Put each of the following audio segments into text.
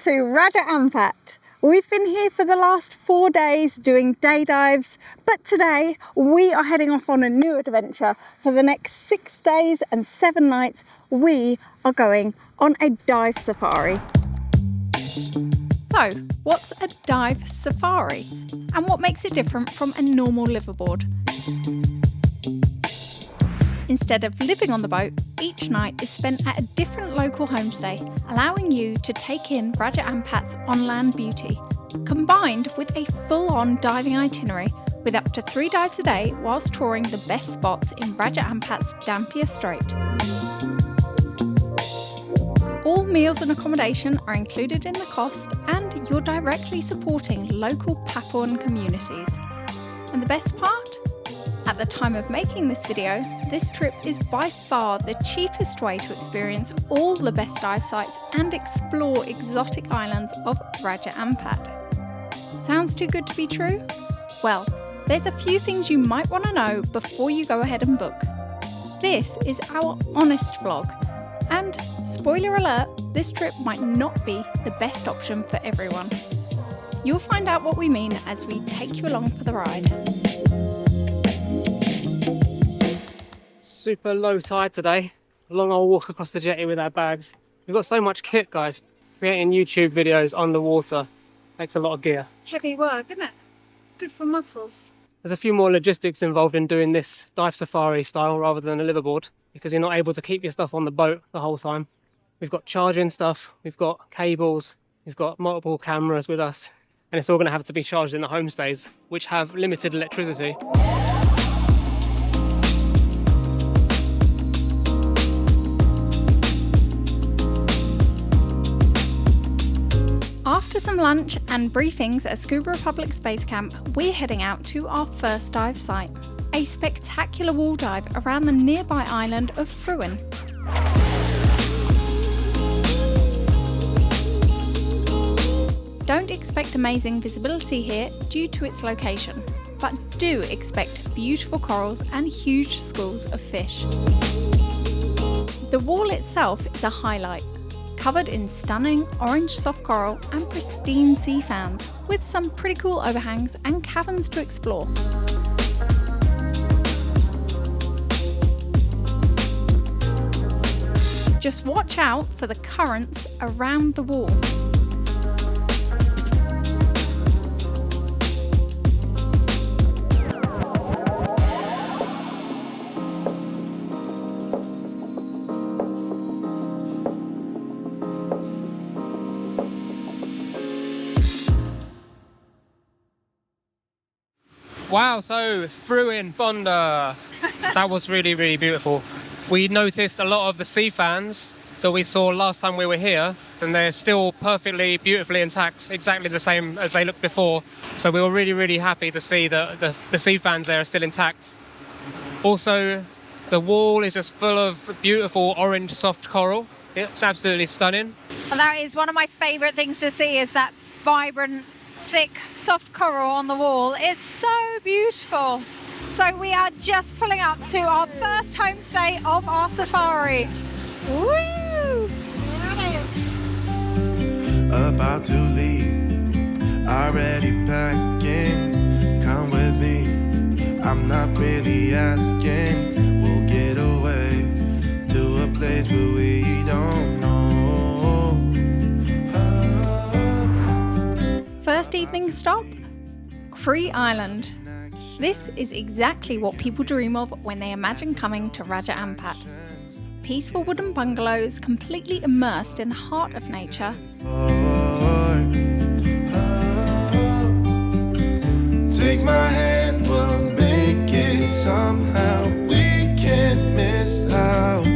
To Raja Ampat. We've been here for the last 4 days doing day dives, but today we are heading off on a new adventure. For the next 6 days and 7 nights, we are going on a dive safari. So, what's a dive safari? And what makes it different from a normal liveaboard? Instead of living on the boat, each night is spent at a different local homestay, allowing you to take in Raja Ampat's on-land beauty, combined with a full-on diving itinerary with up to 3 dives a day whilst touring the best spots in Raja Ampat's Dampier Strait. All meals and accommodation are included in the cost, and you're directly supporting local Papuan communities. And the best part? At the time of making this video, this trip is by far the cheapest way to experience all the best dive sites and explore exotic islands of Raja Ampat. Sounds too good to be true? Well, there's a few things you might want to know before you go ahead and book. This is our honest vlog, and spoiler alert, this trip might not be the best option for everyone. You'll find out what we mean as we take you along for the ride. Super low tide today. A long old walk across the jetty with our bags. We've got so much kit, guys. Creating YouTube videos underwater takes a lot of gear. Heavy work, isn't it? It's good for muscles. There's a few more logistics involved in doing this dive safari style rather than a liveaboard, because you're not able to keep your stuff on the boat the whole time. We've got charging stuff, we've got cables, we've got multiple cameras with us, and it's all going to have to be charged in the homestays, which have limited electricity. After some lunch and briefings at Scuba Republic Space Camp, we're heading out to our first dive site, a spectacular wall dive around the nearby island of Friwen. Don't expect amazing visibility here due to its location, but do expect beautiful corals and huge schools of fish. The wall itself is a highlight, covered in stunning orange soft coral and pristine sea fans, with some pretty cool overhangs and caverns to explore. Just watch out for the currents around the wall. Wow, so Friwen Bonda. That was really, really beautiful. We noticed a lot of the sea fans that we saw last time we were here, and they're still perfectly, beautifully intact, exactly the same as they looked before. So we were really, really happy to see that the sea fans there are still intact. Also, the wall is just full of beautiful orange soft coral. It's absolutely stunning. And that is one of my favourite things to see, is that vibrant, thick, soft coral on the wall. It's so beautiful. So we are just pulling up to our first homestay of our safari. Woo! Nice. About to leave, already packing. Come with me, I'm not really asking. We'll get away to a place where we don't know. First evening stop, Kri Island. This is exactly what people dream of when they imagine coming to Raja Ampat. Peaceful wooden bungalows completely immersed in the heart of nature. Take my hand, we'll make it somehow. We can't miss out.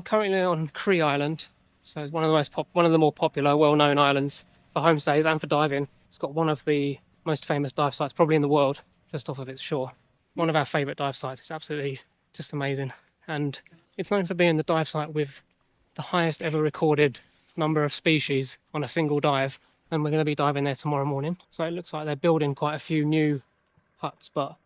currently on Kri Island. So it's one of the more popular, well-known islands for homestays and for diving. It's got one of the most famous dive sites probably in the world, just off of its shore. One of our favourite dive sites. It's absolutely just amazing. And it's known for being the dive site with the highest ever recorded number of species on a single dive. And we're going to be diving there tomorrow morning. So it looks like they're building quite a few new huts, but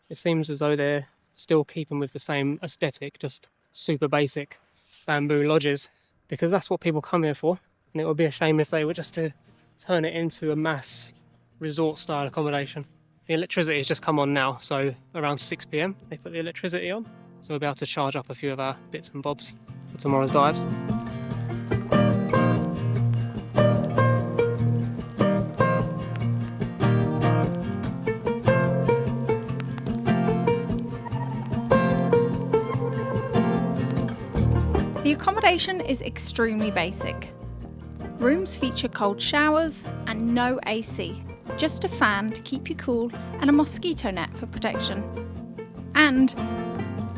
it seems as though they're still keeping with the same aesthetic, just super basic bamboo lodges, because that's what people come here for. And it would be a shame if they were just to turn it into a mass resort style accommodation. The electricity has just come on now, so around 6 p.m. they put the electricity on, so we'll be able to charge up a few of our bits and bobs for tomorrow's dives. The accommodation is extremely basic. Rooms feature cold showers and no AC, just a fan to keep you cool and a mosquito net for protection. And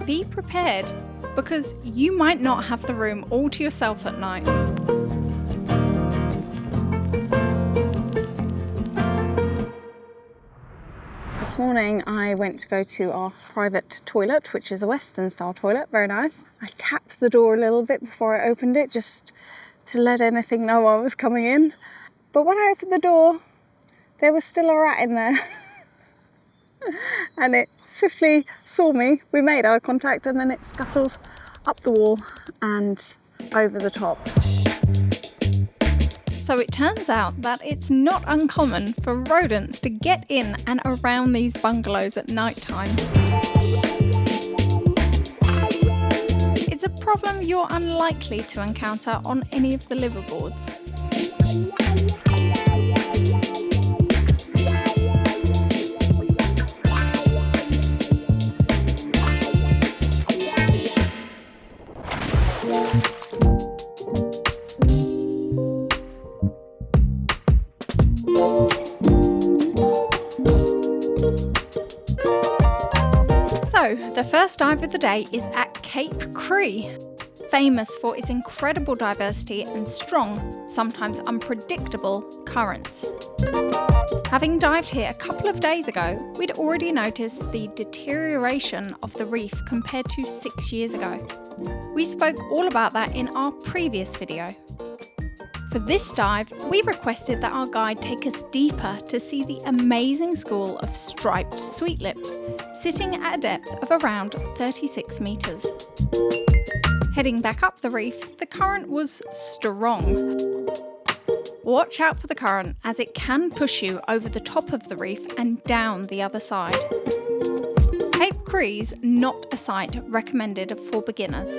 be prepared, because you might not have the room all to yourself at night. This morning I went to go to our private toilet, which is a Western style toilet, very nice. I tapped the door a little bit before I opened it, just to let anything know I was coming in. But when I opened the door, there was still a rat in there. And it swiftly saw me. We made eye contact and then it scuttled up the wall and over the top. So it turns out that it's not uncommon for rodents to get in and around these bungalows at night time. It's a problem you're unlikely to encounter on any of the liveaboards. So, the first dive of the day is at Cape Kri, famous for its incredible diversity and strong, sometimes unpredictable, currents. Having dived here a couple of days ago, we'd already noticed the deterioration of the reef compared to 6 years ago. We spoke all about that in our previous video. For this dive, we requested that our guide take us deeper to see the amazing school of striped sweetlips, sitting at a depth of around 36 metres. Heading back up the reef, the current was strong. Watch out for the current, as it can push you over the top of the reef and down the other side. Cape Kri's not a site recommended for beginners.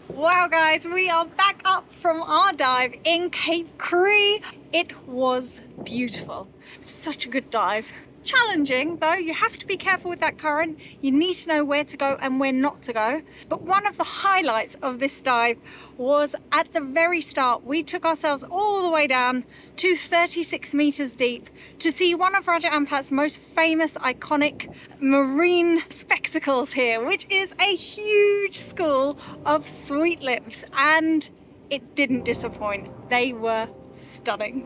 Wow guys, we are back up from our dive in Cape Kri. It was beautiful. Such a good dive. Challenging though, you have to be careful with that current. You need to know where to go and where not to go. But one of the highlights of this dive was at the very start. We took ourselves all the way down to 36 meters deep to see one of Raja Ampat's most famous iconic marine spectacles here, which is a huge school of sweetlips, and it didn't disappoint. They were stunning.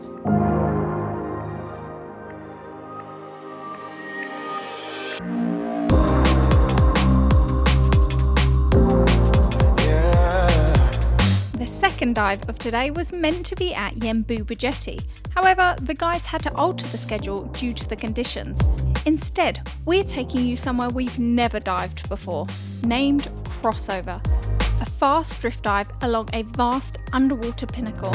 The second dive of today was meant to be at Liveaboard Jetty. However, the guides had to alter the schedule due to the conditions. Instead, we're taking you somewhere we've never dived before, named Crossover, a fast drift dive along a vast underwater pinnacle.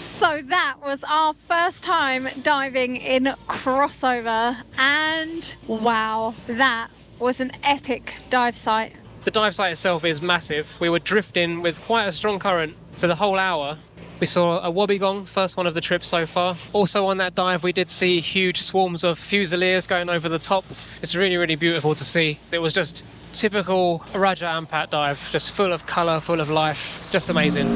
So that was our first time diving in Crossover, and wow, that was an epic dive site. The dive site itself is massive. We were drifting with quite a strong current for the whole hour. We saw a Wobbegong, first one of the trip so far. Also on that dive we did see huge swarms of fusiliers going over the top. It's really, really beautiful to see. It was just typical Raja Ampat dive, just full of colour, full of life, just amazing.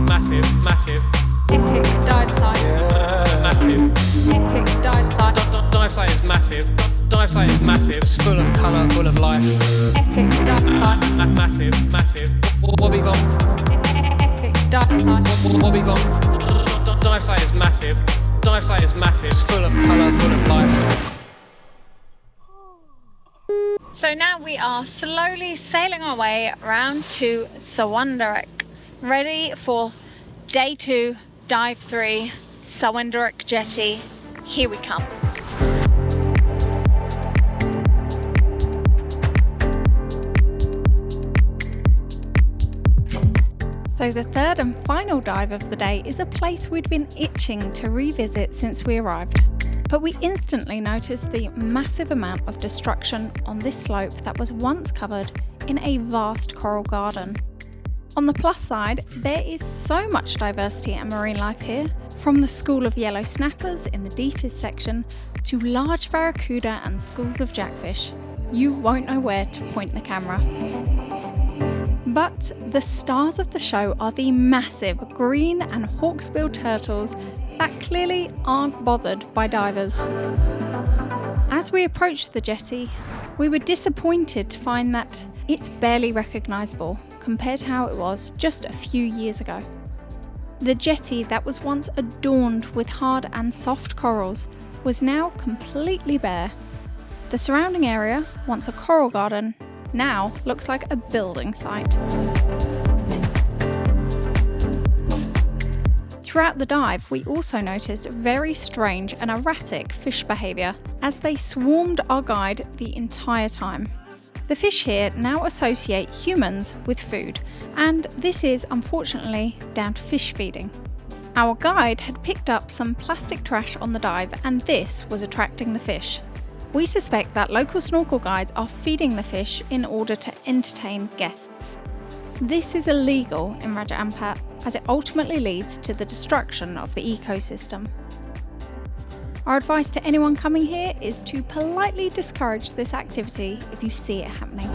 Massive, massive. Epic dive site. Massive. Epic dive site. Dive site is massive. Dive site is massive. It's full of colour, full of life. Epic dive site. Massive, massive. Wobbegong. Epic dive site. Wobbegong. Dive site is massive. Dive site is massive. It's full of colour, full of life. So now we are slowly sailing our way around to Sauwandarek, ready for day 2, dive 3, Sauwandarek Jetty. Here we come. So the third and final dive of the day is a place we'd been itching to revisit since we arrived. But we instantly noticed the massive amount of destruction on this slope that was once covered in a vast coral garden. On the plus side, there is so much diversity and marine life here, from the school of yellow snappers in the deepest section to large barracuda and schools of jackfish. You won't know where to point the camera. But the stars of the show are the massive green and hawksbill turtles that clearly aren't bothered by divers. As we approached the jetty, we were disappointed to find that it's barely recognisable compared to how it was just a few years ago. The jetty that was once adorned with hard and soft corals was now completely bare. The surrounding area, once a coral garden, now looks like a building site. Throughout the dive, we also noticed very strange and erratic fish behaviour as they swarmed our guide the entire time. The fish here now associate humans with food, and this is unfortunately down to fish feeding. Our guide had picked up some plastic trash on the dive, and this was attracting the fish. We suspect that local snorkel guides are feeding the fish in order to entertain guests. This is illegal in Raja Ampat, as it ultimately leads to the destruction of the ecosystem. Our advice to anyone coming here is to politely discourage this activity if you see it happening.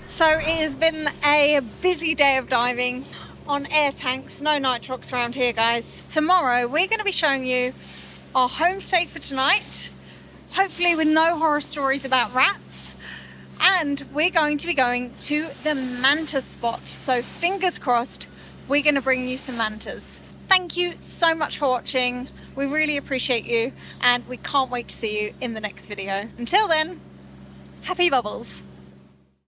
So it has been a busy day of diving on air tanks, no nitrox around here, guys. Tomorrow we're going to be showing you our homestay for tonight, hopefully with no horror stories about rats, and we're going to be going to the manta spot, so fingers crossed we're going to bring you some mantas. Thank you so much for watching, we really appreciate you, and we can't wait to see you in the next video. Until then, happy bubbles!